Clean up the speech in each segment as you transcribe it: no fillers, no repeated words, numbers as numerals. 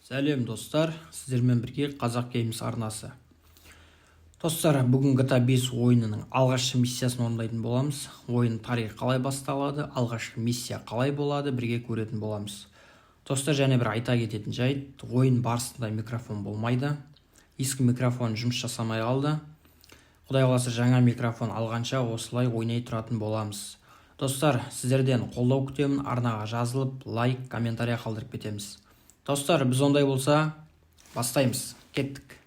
Сәлем достар, сіздермен бірге Қазақ Геймс арнасы. Достар, бүгін GTA 5 ойынының алғашқы миссиясын орындайтын боламыз. Ойын тарихы қалай басталады, алғашқы миссия қалай болады, бірге көретін боламыз. Достар, және бір айта кететін жайт, ойын барысында микрофон болмайды. Ескі микрофон жұмыс жасамай қалды. Құдай қаласа жаңа микрофон алғанша осылай ойнай тұратын боламыз. Достар, сіздерден қолдау күтемін, арнаға жазылып, лайк, комментария қалдырып кетеміз. Достар, біз ондай болса, бастаймыз. Кеттік.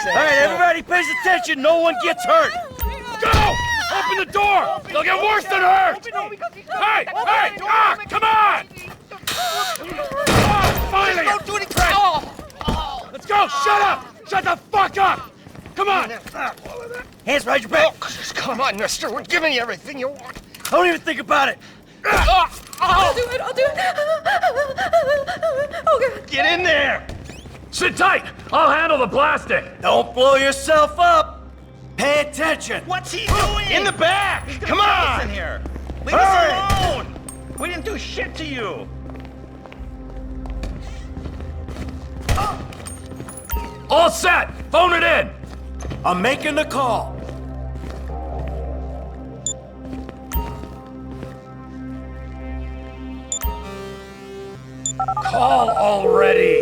All right, everybody pays attention. No one gets hurt. Go! Open the door! They'll get worse than hurt! Hey! Hey! Ah! Come on! Oh, finally! Don't do anything. Let's go! Shut up! Shut the fuck up! Come on! Hands behind your back. Come on, mister. We're giving you everything you want. Don't even think about it. I'll do it. Oh, God. Get in there! Sit tight! I'll handle the plastic! Don't blow yourself up. Pay attention. What's he doing? In the back! Come on! In here. Leave us alone! We didn't do shit to you. All set! Phone it in! I'm making the call. Call already!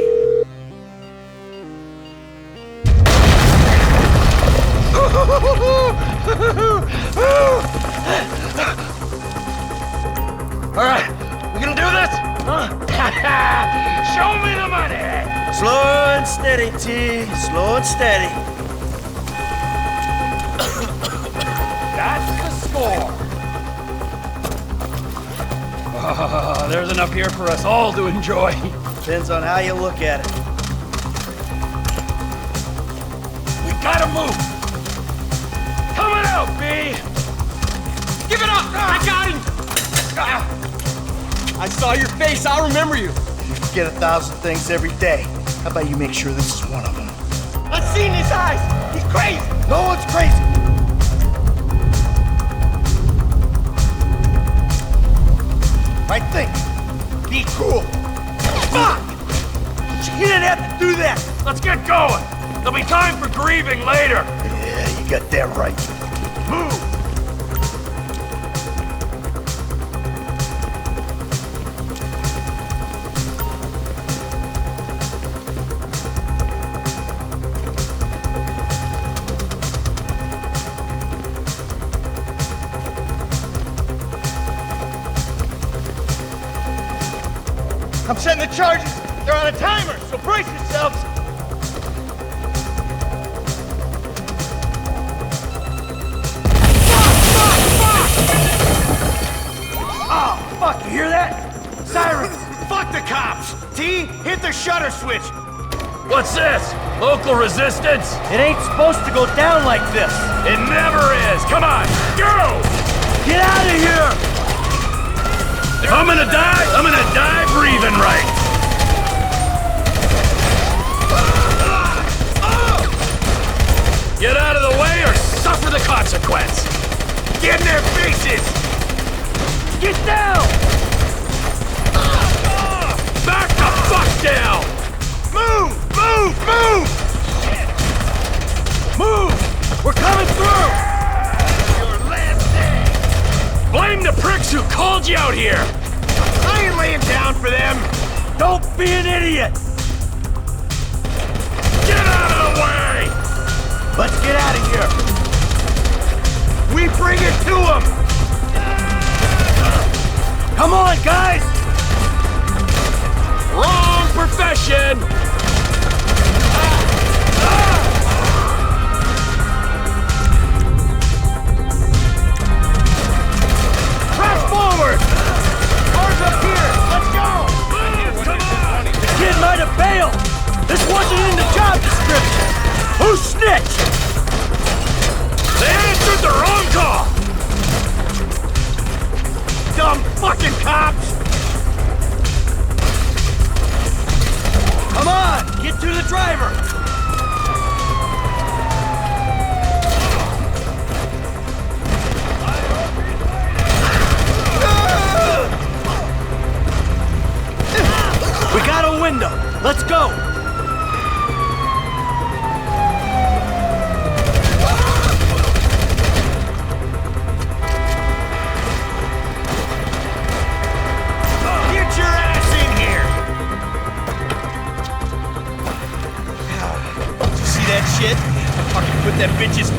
All right, we gonna do this? Show me the money! Slow and steady, T. Slow and steady. That's the score! There's enough here for us all to enjoy. Depends on how you look at it. We gotta move! Coming out, B! Give it up! I got him! I saw your face. I'll remember you. You forget 1,000 things every day. How about you make sure this is one of them? I've seen his eyes. He's crazy. No one's crazy! Right thing. Be cool. Fuck! You didn't have to do that. Let's get going! There'll be time for grieving later! Yeah, you got that right. Move! I'm setting the charges. They're on a timer, so brace yourselves. Oh, fuck, you hear that? Sirens. Fuck the cops. T, hit the shutter switch. What's this? Local resistance? It ain't supposed to go down like this. It never is! Come on, go! Get out of here! I'm gonna die breathing right! Get out of the way or suffer the consequence! Get in their faces. Get down! Back the fuck down! Move! Move! Move! Move! We're coming through! Your last day. Blame the pricks who called you out here! I ain't laying down for them. Don't be an idiot! Get out of the way! Let's get out of here! We bring it to them. Come on, guys! Wrong profession! Press forward. Cars up here. Let's go. Come on! The kid might have bailed! This wasn't in the job description! Who snitched? They answered the wrong call! Dumb fucking cops. Come on!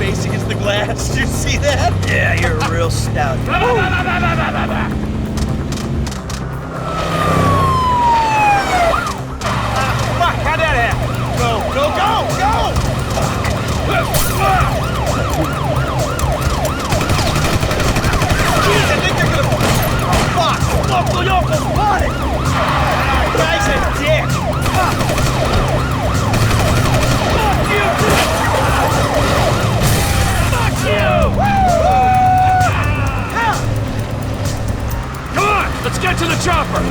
face against the glass. Did you see that? Yeah, you're a real stout. Come on, how'd that happen? Go! Jeez, I think they're gonna... Oh, fuck! Loco Yoko's wanted! Guy's a dick! Fuck you! Fuck you! Come on, let's get to the chopper.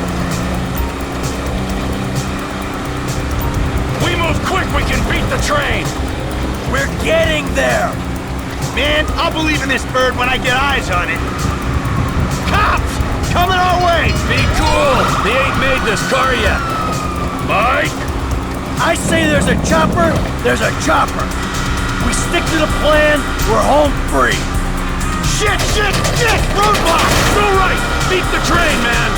We move quick, we can beat the train. We're getting there! Man, I'll believe in this bird when I get eyes on it. Cops! Coming our way! Be cool, they ain't made this car yet. Mike? I say there's a chopper, there's a chopper. We stick to the plan, we're home free. Shit! Roadblock! So right, beat the train, man.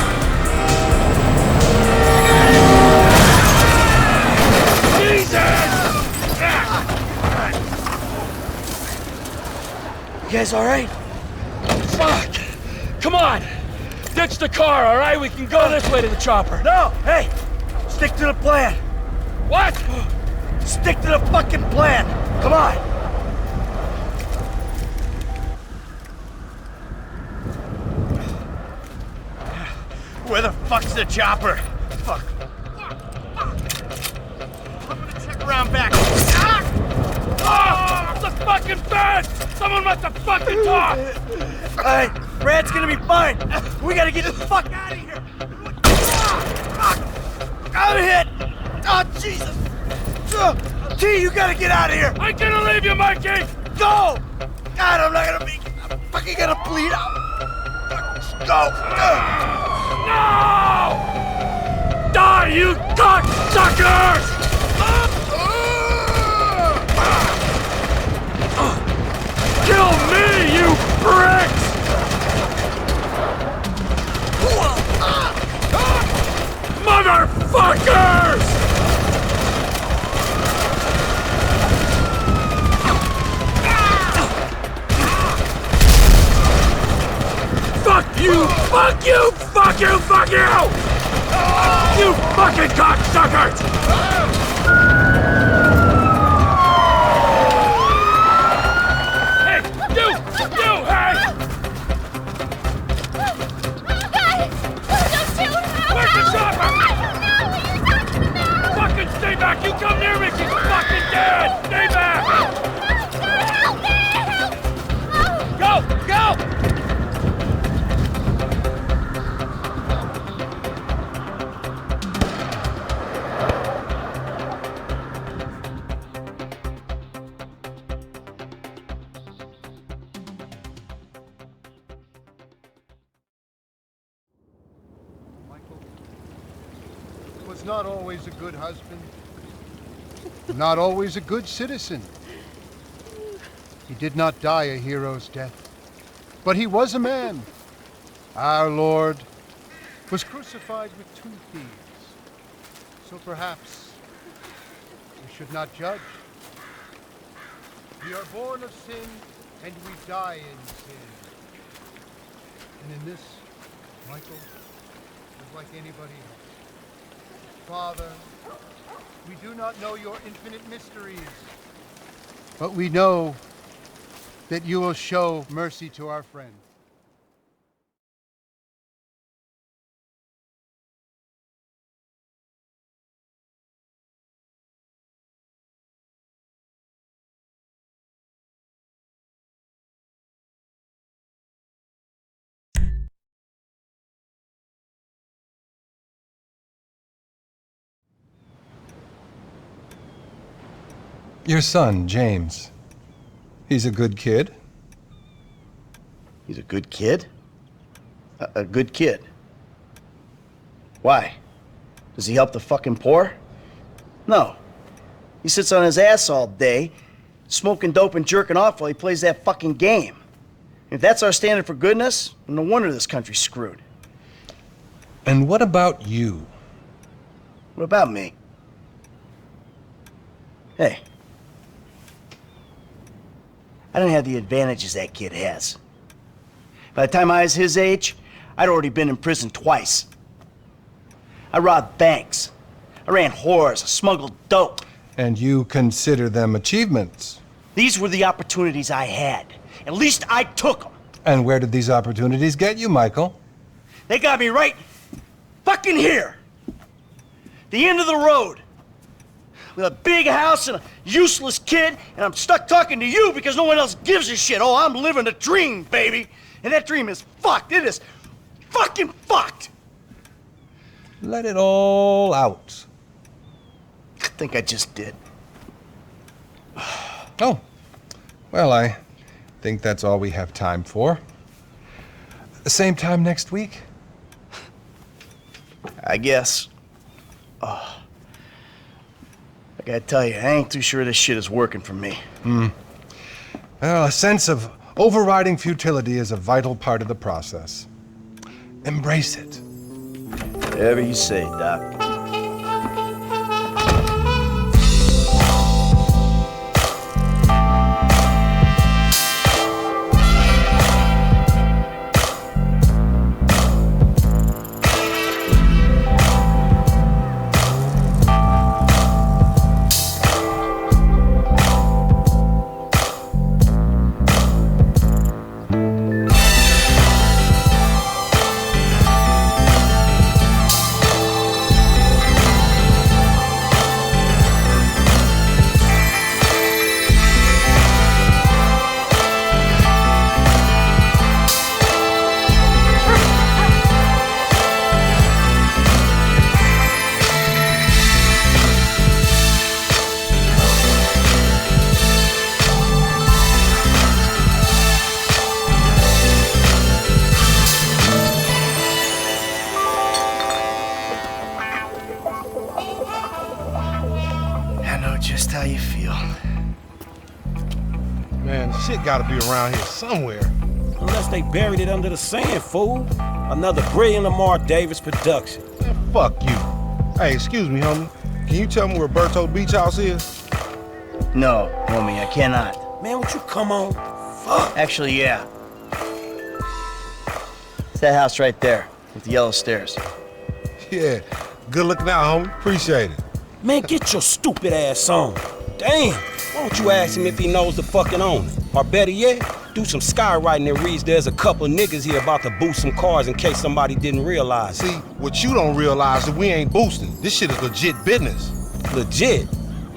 Jesus! You guys all right? Fuck! Come on! Ditch the car, all right? We can go this way to the chopper. No, hey, stick to the plan. What? Stick to the fucking plan. Come on. Where the fuck's the chopper? Fuck. I'm gonna check around back. Oh, the fucking bed! Someone must have fucking talked! Hey, Brad's gonna be fine. We gotta get the fuck out of here. I'm hit. Oh, Jesus. T, you gotta get out of here. I ain't gonna leave you, Mikey! Go. God, I'm not gonna make it. I'm fucking gonna bleed out. Go. No! Die, you cocksuckers! Kill me, you pricks! Motherfuckers! Fuck you! Fuck you! Fuck you! Fuck you! You fucking cocksuckers! Hey! You! Hey! Where's the chopper? Fucking stay back! You come near me! She's fucking dead! Stay back! Go! Was not always a good husband, not always a good citizen. He did not die a hero's death, but he was a man. Our Lord was crucified with 2 thieves, so perhaps we should not judge. We are born of sin, and we die in sin. And in this, Michael is like anybody else. Father, we do not know your infinite mysteries, but we know that you will show mercy to our friend. Your son, James. He's a good kid. He's a good kid? A good kid? Why? Does he help the fucking poor? No. He sits on his ass all day, smoking dope and jerking off while he plays that fucking game. If that's our standard for goodness, no wonder this country's screwed. And what about you? What about me? I didn't have the advantages that kid has. By the time I was his age, I'd already been in prison twice. I robbed banks. I ran whores. I smuggled dope. And you consider them achievements? These were the opportunities I had. At least I took them. And where did these opportunities get you, Michael? They got me right fucking here. The end of the road. With a big house and a useless kid, and I'm stuck talking to you because no one else gives a shit. Oh, I'm living a dream, baby. And that dream is fucked. It is fucking fucked. Let it all out. I think I just did. Oh, well, I think that's all we have time for. The same time next week? I guess. I gotta tell you, I ain't too sure this shit is working for me. Well, a sense of overriding futility is a vital part of the process. Embrace it. Whatever you say, Doc. Just how you feel. Man, shit gotta be around here somewhere. Unless they buried it under the sand, fool. Another brilliant Lamar Davis production. Man, fuck you. Hey, excuse me, homie. Can you tell me where Berto Beach House is? No, homie, I cannot. Man, would you come on? Fuck. Actually, yeah. It's that house right there, with the yellow stairs. Yeah, good looking out, homie. Appreciate it. Man, get your stupid ass on. Damn, why don't you ask him if he knows the fucking owner? Or better yet, do some skywriting that reads there's a couple niggas here about to boost some cars in case somebody didn't realize it. See, what you don't realize is we ain't boosting. This shit is legit business. Legit?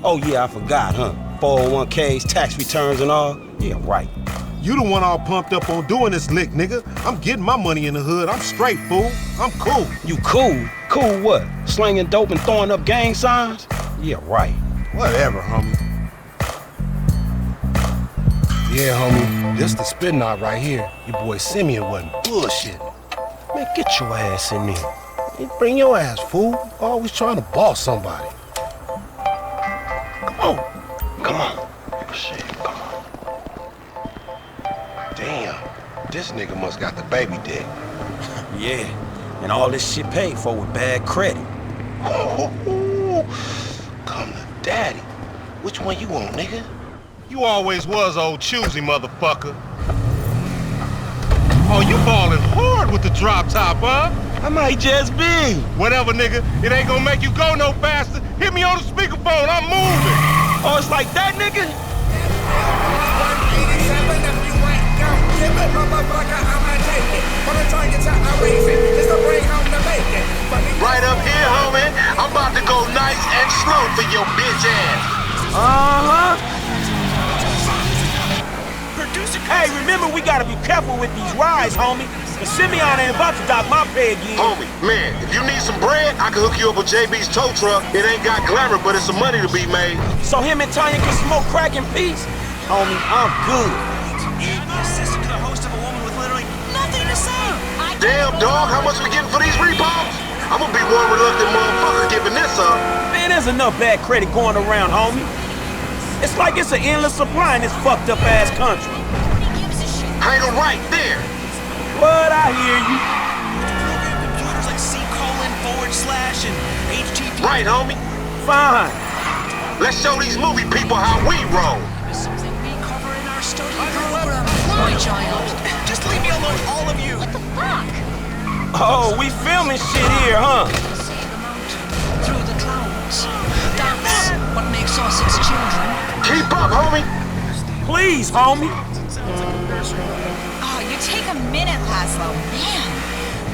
Oh yeah, I forgot, huh? 401ks, tax returns and all? Yeah, right. You the one all pumped up on doing this lick, nigga. I'm getting my money in the hood. I'm straight, fool. I'm cool. You cool? Cool what? Slinging dope and throwing up gang signs? Yeah, right. Whatever, homie. Yeah, homie. This the spin knot right here. Your boy Simeon wasn't bullshit. Man, get your ass in there. Hey, bring your ass, fool. Always trying to boss somebody. Come on. Come on. Shit, come on. Damn. This nigga must got the baby dick. Yeah, and all this shit paid for with bad credit. Come to daddy. Which one you want, nigga? You always was old choosy, motherfucker. Oh, you ballin' hard with the drop top, huh? I might just be. Whatever, nigga. It ain't gonna make you go no faster. Hit me on the speakerphone. I'm moving. Oh, it's like that, nigga? Right up here, homie. I'm about to go nice and slow for your bitch ass. Uh-huh. Hey, remember we gotta be careful with these rides, homie. Cause Simeon ain't about to dock my pay again. Homie, man, if you need some bread, I can hook you up with JB's tow truck. It ain't got glamour, but it's some money to be made. So him and Tanya can smoke crack in peace? Homie, I'm good. Assistant to the host of a woman with literally nothing to say. Damn, dog, how much we getting for these repos? I'm gonna be one reluctant motherfucker giving this up. Man, there's enough bad credit going around, homie. It's like it's an endless supply in this fucked up ass country. Hang on right there. What? I hear you. Computers like C:// and HTTP. Right, homie. Fine. Let's show these movie people how we roll. Study program, my child. Just leave me alone, all of you. What the fuck? Oh, we filming shit here, huh? See the mountain through the clouds. That's what makes us its children. Keep up, homie. Please, homie. Oh, you take a minute, Laszlo. Man.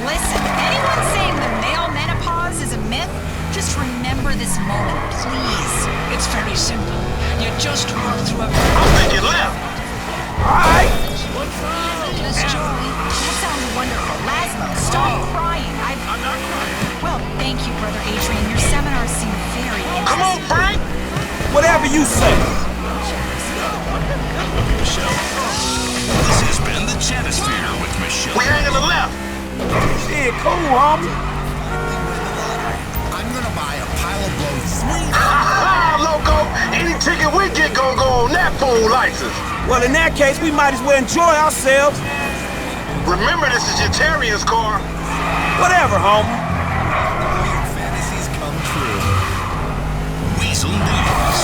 Listen, anyone saying the male menopause is a myth, just remember this moment, please. It's very simple. You just walk through a I'm thinking left. All right. Miss Joy. That sounds wonderful. Laszlo, stop crying. Well, thank you, Brother Adrian. Your seminars seem very interesting. Come on, Frank. Whatever you say. This has been the Chatosphere with Michelle. We hang on the left. Shit, cool, homie. I'm gonna buy a pile of blow 3. Ha loco! Any ticket we get gonna go on that fool license. Well, in that case, we might as well enjoy ourselves. Remember, this is your Terrier's car. Whatever, homie. Fantasies come true. Weasel News.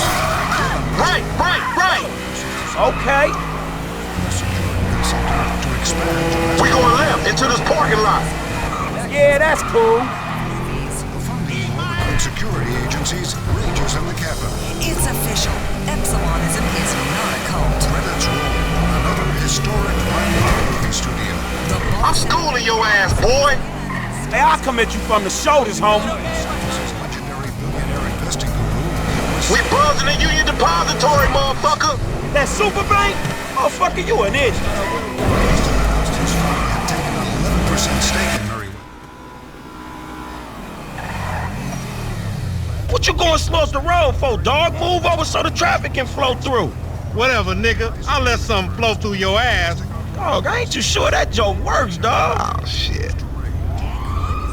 Right. Okay. We going left into this parking lot. Yeah, that's cool. Security agencies rages in the capital. It's official. Epsilonism is not a cult. Credits roll. Another historic movie studio. I'm schooling your ass, boy. Hey, I'll come at you from the shoulders, homie. Legendary billionaire investing guru. We buzzing the Union Depository, motherfucker. That super bank? Motherfucker, you an idiot. Announced his firm had taken an 11% stake in Merriweather. What you going slow as the road for, dog? Move over so the traffic can flow through. Whatever, nigga. I'll let something flow through your ass. Dog, I ain't too sure that joke works, dog. Oh, shit.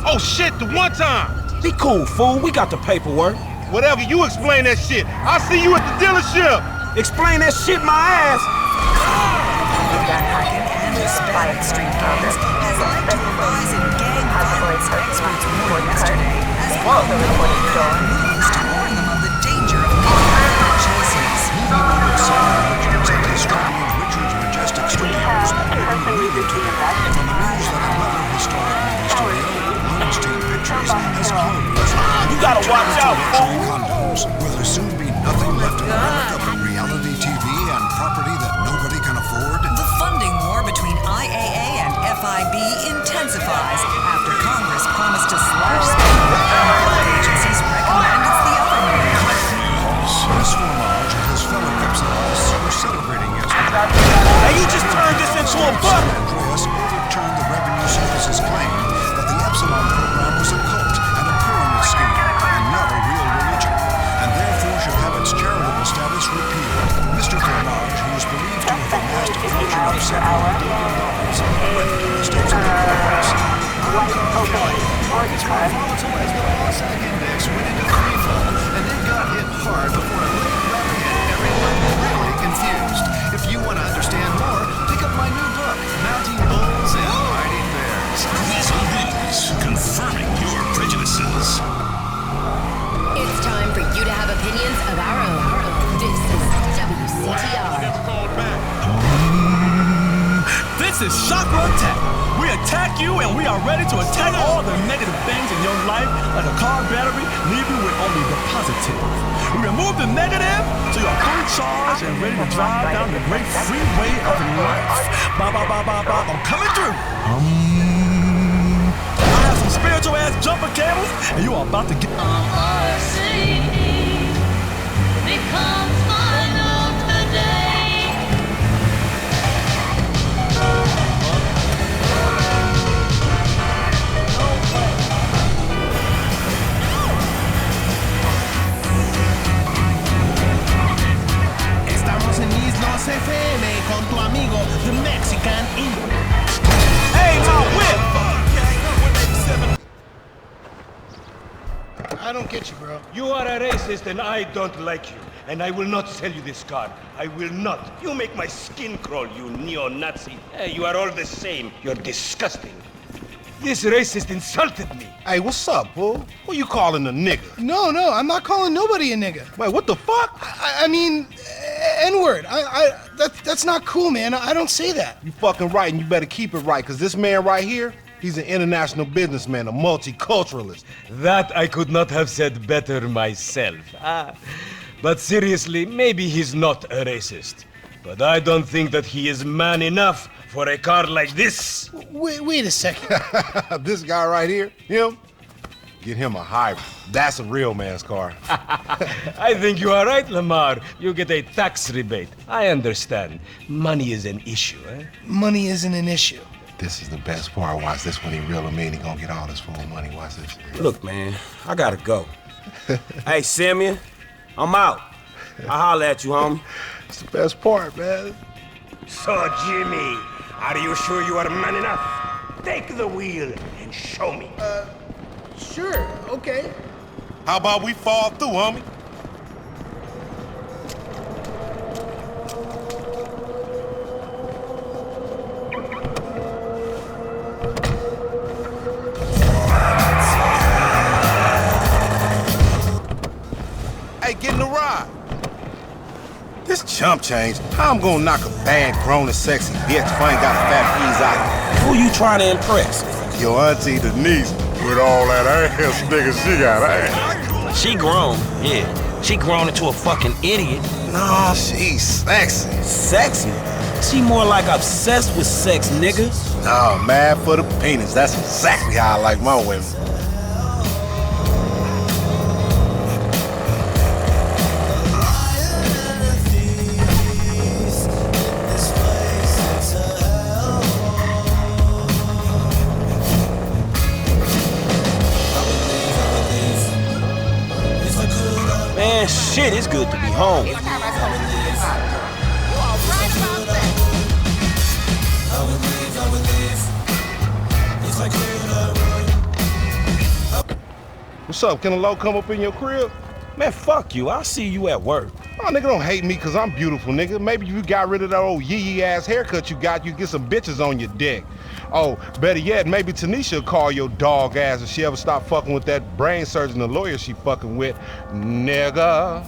Oh, shit, the one time. Be cool, fool. We got the paperwork. Whatever, you explain that shit. I'll see you at the dealership. Explain that shit my ass. Backpacking and Hispanic street gangs has led to a rise in gang violence, experts warned yesterday, as well as moves to warn them of the danger of gang chases. Richards at his strongly Richards Majestic Studios will be legal to them. From the news that another historic movie studio, Lowenstein Pictures, has closed. You gotta watch out, fool. Condos, will there soon be nothing left in America but reality TV and property that nobody can afford? The funding war between IAA and FIB intensifies after Congress promised to slash spending. Agencies recommend it's the other way. This Formage and his fellow Epsilons were celebrating yesterday. Hey, you just turned this into a buck. Andreas overturned the Revenue Service's claim that the Epsilon program was a cult and a pyramid scheme and not a real religion, and therefore should have its charitable status repealed. Mr. Formage, who is believed to have amassed a fortune of $7 billion, went to the States of America. It's more volatile as the Mossack Index went into free fall and then got hit hard before a late rally hit everyone really confused. If you want to understand more, pick up my new book, Mounting Bulls and Fighting Bears. Weasel News, confirming your prejudices. It's time for you to have opinions of our own. This is WCTR. This is Chakra Attack. We attack you and we are ready to attack all the negative things in your life like a car battery, leave you with only the positive. We remove the negative so you're fully charged and ready to drive down the great freeway of life. Ba ba ba ba ba, I'm coming through. I have some spiritual ass jumper cables and you are about to get... Becomes final today. Estamos en Islos FM con tu amigo, the Mexican Eagle. Hey, my whip! I don't get you, bro. You are a racist and I don't like you. And I will not sell you this card. I will not. You make my skin crawl, you neo-Nazi. Hey, you are all the same. You're disgusting. This racist insulted me. Hey, what's up, fool? Who you calling a nigger? No, I'm not calling nobody a nigga. Wait, what the fuck? I mean, N-word. That's not cool, man. I don't say that. You fucking right, and you better keep it right, because this man right here, he's an international businessman, a multiculturalist. That I could not have said better myself. But seriously, maybe he's not a racist. But I don't think that he is man enough for a car like this. Wait a second. This guy right here, him, get him a hybrid. That's a real man's car. I think you are right, Lamar. You get a tax rebate. I understand. Money is an issue, eh? Money isn't an issue. This is the best part. Watch this when he reel him in. He gonna get all this full money. Watch this. Look, man, I gotta go. Hey, Simeon, I'm out. I'll holler at you, homie. It's the best part, man. So, Jimmy, are you sure you are man enough? Take the wheel and show me. Sure, okay. How about we fall through, homie? Hey, get in the ride. This chump change. How I'm gonna knock a bad, grown and sexy bitch if I ain't got a fat piece out? Who you trying to impress? Your auntie Denise. With all that ass, nigga, she got ass. She grown, yeah. She grown into a fucking idiot. No, she's sexy. Sexy? She more like obsessed with sex, nigga. No, mad for the penis. That's exactly how I like my women. Man, shit, it's good to be home. What's up? Can a low come up in your crib? Man, fuck you. I'll see you at work. Oh, nigga, don't hate me because I'm beautiful, nigga. Maybe if you got rid of that old yee-yee ass haircut you got, you get some bitches on your dick. Oh, better yet, maybe Tanisha will call your dog ass if she ever stop fucking with that brain surgeon, the lawyer she fucking with. Nigga.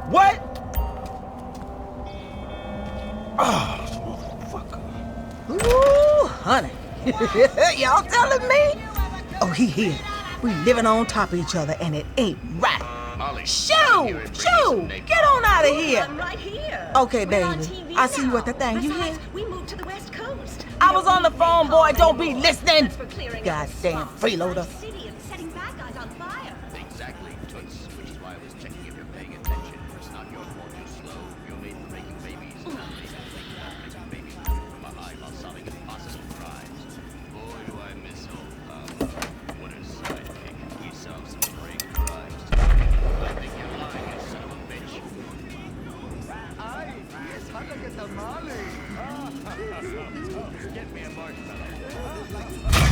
What? Oh, motherfucker. Ooh, honey. Y'all telling me? Oh, he here. We living on top of each other, and it ain't right. Shoo! Shoo! Get on out of here! I'm right here. Okay, baby. I see you at the thing. You hear? We moved to the West Coast. I was on the phone, boy. Don't be listening. Goddamn freeloader. City and setting bad guys on fire. Exactly, Toots. Which is why I was checking if you're paying attention. It's not your fault you're slow. You're made for making babies. Not made for making babies from a high while solving impossible crimes. Boy, do I miss old what a sidekick. He solves some great crimes. I think you're lying, you son of a bitch. Get me a marshmallow.